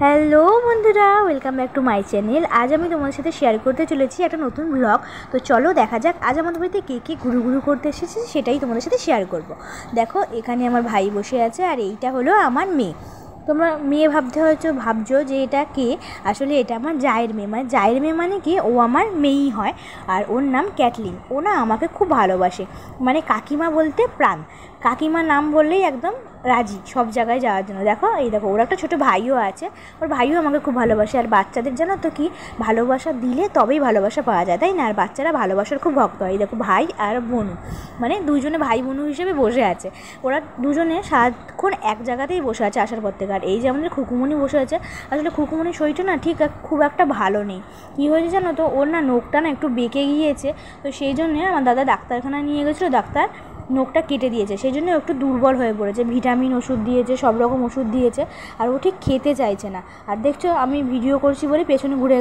Hello বন্ধুরা, welcome back to my channel. আজ আমি তোমাদের সাথে শেয়ার করতে চলেছি একটা নতুন ব্লগ। তো চলো দেখা যাক আজ আমাদের বাড়িতে কে কে ঘুরু ঘুরু করতে এসেছে, সেটাই তোমাদের সাথে শেয়ার করব। দেখো এখানে আমার ভাই বসে আছে, আর এইটা হলো আমার মেয়ে। তোমরা মেয়ে ভাবছো যে এটা কে, আসলে এটা আমার জায়ের মেয়ে। মানে জায়ের মেয়ে মানে কি, ও আমার মেয়েই হয়। আর ওর নাম ক্যাটলিন। ও না আমাকে খুব ভালোবাসে, মানে কাকিমা বলতে প্রাণ। কাকিমার নাম বললেই একদম রাজি সব জায়গায় যাওয়ার জন্য। দেখো এই দেখো, ওর একটা ছোটো ভাইও আছে, ওর ভাইও আমাকে খুব ভালোবাসে। আর বাচ্চাদের জানো তো কি, ভালোবাসা দিলে তবেই ভালোবাসা পাওয়া যায়, তাই না? আর বাচ্চারা ভালোবাসার খুব ভক্ত হয়। দেখো ভাই আর বোনু, মানে দুজনে ভাই বোনু হিসেবে বসে আছে। ওরা দুজনে সারাক্ষণ এক জায়গাতেই বসে আছে আসার পর থেকে। আর এই যে আমাদের খুকুমণি বসে আছে, আসলে খুকুমণির শরীরটা না ঠিক খুব একটা ভালো নেই। কী হয়েছে জানো তো, ওর না নোকটা না একটু বেঁকে গিয়েছে। তো সেই জন্যে আমার দাদা ডাক্তারখানায় নিয়ে গেছিলো, ডাক্তার নোকটা কেটে দিয়েছে। সেই জন্য একটু দুর্বল হয়ে পড়েছে, ভিটামিন ওষুধ দিয়েছে, সব রকম ওষুধ দিয়েছে। আর ও ঠিক খেতে চাইছে না। আর দেখছো আমি ভিডিও করছি বলে পেছনে ঘুরে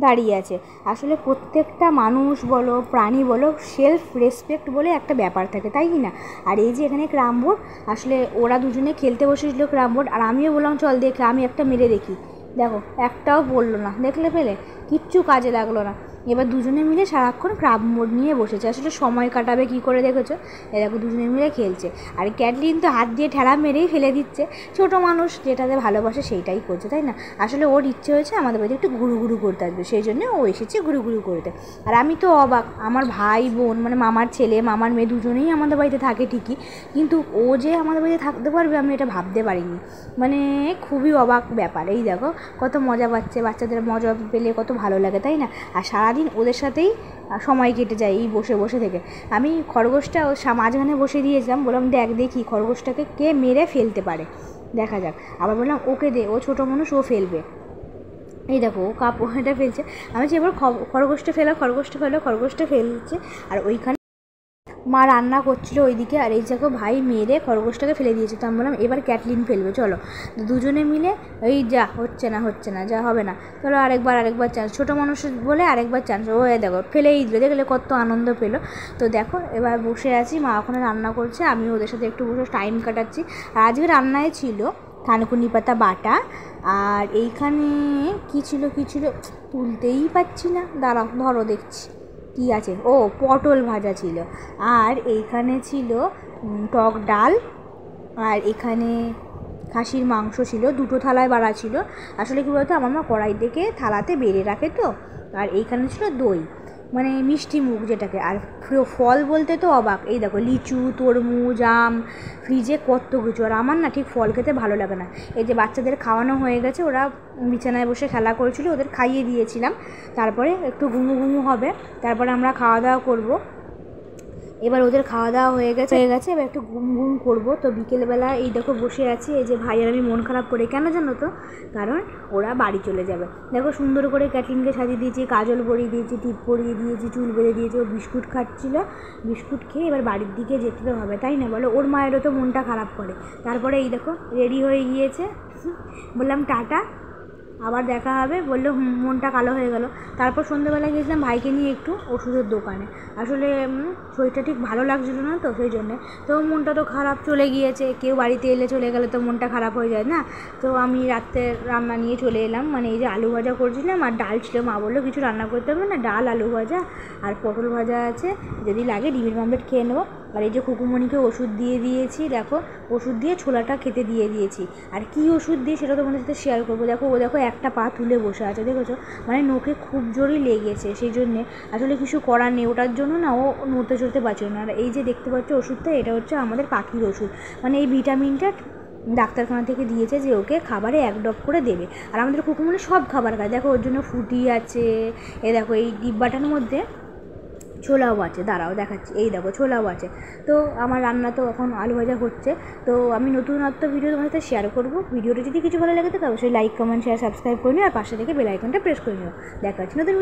দাঁড়িয়ে আছে। আসলে প্রত্যেকটা মানুষ বলো, প্রাণী বলো, সেলফ রেসপেক্ট বলে একটা ব্যাপার থাকে, তাই কি না? আর এই যে এখানে ক্যারাম বোর্ড, আসলে ওরা দুজনে খেলতে বসেছিল ক্যারাম বোর্ড, আর আমিও বললাম চল দেখে আমি একটা মেরে দেখি। দেখো একটাও পড়লো না, দেখলে পেলে কিচ্ছু কাজে লাগলো না। এবার দুজনে মিলে সারাক্ষণ ক্যারাম বোর্ড নিয়ে বসেছে। আসলে সময় কাটাবে কী করে দেখেছো? দেখো দুজনে মিলে খেলছে। আর ক্যাটলিন তো হাত দিয়ে ঠেলা মেরেই ফেলে দিচ্ছে। ছোটো মানুষ যেটাতে ভালোবাসে সেইটাই করছে, তাই না? আসলে ওর ইচ্ছে হয়েছে আমাদের বাড়িতে একটু ঘুরু ঘুরু করতে আসবে, সেই জন্য ও এসেছে ঘুরু ঘুরু করতে। আর আমি তো অবাক, আমার ভাই বোন মানে মামার ছেলে মামার মেয়ে দুজনেই আমাদের বাড়িতে থাকে ঠিকই, কিন্তু ও যে আমাদের বাড়িতে থাকতে পারবে আমি এটা ভাবতে পারিনি। মানে খুবই অবাক ব্যাপার। এই দেখো কত মজা পাচ্ছে, বাচ্চাদের মজা পেলে কত ভালো লাগে, তাই না? আর সারাদিন ওদের সাথেই সময় কেটে যায় এই বসে বসে থেকে। আমি খরগোশটা ও মাঝখানে বসে দিয়েছিলাম, বললাম দেখি খরগোশটাকে কে মেরে ফেলতে পারে, দেখা যাক। আবার বললাম ওকে দে, ও ছোটো মানুষ, ও ফেলবে। এই দেখো ও এটা ফেলছে। আমি যে এবার খরগোশটা ফেলছে। আর ওইখানে মা রান্না করছিলো ওইদিকে, আর এই জায়গায় ভাই মেরে খরগোশটাকে ফেলে দিয়েছে। তো আমি বললাম এবার ক্যাটলিন ফেলবে, চলো দুজনে মিলে। এই যা হচ্ছে না, যা হবে না, চলো আরেকবার চান্স, ছোটো মানুষ বলে আরেকবার চান্স। ও দেখো ফেলেই দিল, দেখলে কত আনন্দ পেলো। তো দেখো এবার বসে আছি, মা ওখানে রান্না করছে, আমি ওদের সাথে একটু বসে টাইম কাটাচ্ছি। আর আজকে রান্নায় ছিল থানকুনি পাতা বাটা, আর এইখানে কী ছিল তুলতেই পারছি না, দাঁড়াও ধরো দেখছি কী আছে। ও পটল ভাজা ছিল, আর এইখানে ছিল টক ডাল, আর এখানে খাসির মাংস ছিল, দুটো থালায় বাড়া ছিল। আসলে কী বলতো, আমার মা কড়াই থেকে থালাতে বেড়ে রাখে তো। আর এইখানে ছিল দই, মানে মিষ্টি মুখ যেটাকে। আর ফল বলতে তো অবাক, এই দেখো লিচু, তরমুজ, আম, ফ্রিজে কত কিছু। আর আমার না ঠিক ফল খেতে ভালো লাগে না। এই যে বাচ্চাদের খাওয়ানো হয়ে গেছে, ওরা বিছানায় বসে খেলা করেছিল, ওদের খাইয়ে দিয়েছিলাম। তারপরে একটু ঘুমু হবে, তারপরে আমরা খাওয়া দাওয়া করবো। এবার ওদের খাওয়া দাওয়া হয়ে গেছে, এবার একটু ঘুম করবো। তো বিকেলবেলা এই দেখো বসে আছি, এই যে ভাই আর আমি মন খারাপ করে, কেন জানো তো? কারণ ওরা বাড়ি চলে যাবে। দেখো সুন্দর করে ক্যাটলিনকে সাজিয়ে দিয়েছি, কাজল পরিয়ে দিয়েছি, টিপ পরিয়ে দিয়েছি, চুল বেঁধে দিয়েছি। ও বিস্কুট খাচ্ছিল, বিস্কুট খেয়ে এবার বাড়ির দিকে যেতে তো হবে, তাই না বলো? ওর মায়েরও তো মনটা খারাপ করে। তারপরে এই দেখো রেডি হয়ে গিয়েছে, বললাম টাটা, আবার দেখা হবে, বললো মনটা কালো হয়ে গেল। তারপর সন্ধ্যেবেলা গিয়েছিলাম ভাইকে নিয়ে একটু ওষুধের দোকানে। আসলে শরীরটা ঠিক ভালো লাগছিলো না, তো সেই জন্যে তো মনটা তো খারাপ, চলে গিয়েছে। কেউ বাড়িতে এলে চলে গেলে তো মনটা খারাপ হয়ে যায় না? তো আমি রাত্রে রান্না নিয়ে চলে এলাম, মানে এই যে আলু ভাজা করছিলাম আর ডাল ছিল। মা বললো কিছু রান্না করতে হবে না, ডাল আলু ভাজা আর পটল ভাজা আছে, যদি লাগে ডিমের অমলেট খেয়ে নেবো। আর এই যে খুকুমণিকে ওষুধ দিয়ে দিয়েছি, দেখো ওষুধ দিয়ে ছোলাটা খেতে দিয়ে দিয়েছি। আর কী ওষুধ দিয়ে সেটা তোমাদের সাথে শেয়ার করবো। দেখো ও দেখো একটা পা তুলে বসে আছে, দেখেছো? মানে নোকে খুব জোরই লেগেছে, সেই জন্যে আসলে কিছু করার নেই, ওটার জন্য না ও নড়তে চড়তে পারছিল না। আর এই যে দেখতে পাচ্ছ ওষুধটা, এটা হচ্ছে আমাদের পাখির ওষুধ, মানে এই ভিটামিনটা ডাক্তারখানা থেকে দিয়েছে যে ওকে খাবারে 1 ড্রপ করে দেবে। আর আমাদের খুকুমণি সব খাবার খায়, দেখো ওর জন্য ফুটি আছে। দেখো এই ডিব্বাটার মধ্যে ছোলাও আছে, দাঁড়াও দেখাচ্ছি, এই দেখো ছোলাও আছে। তো আমার রান্না তো এখন আলু ভাজা হচ্ছে। তো আমি নতুনত্ব ভিডিও তোমার সাথে শেয়ার করবো। ভিডিওটা যদি কিছু ভালো লাগে তো অবশ্যই লাইক কমেন্ট শেয়ার সাবস্ক্রাইব করে নিও, আর পাশে থেকে বেল আইকনটা প্রেস করে নিও। দেখা হচ্ছে নতুন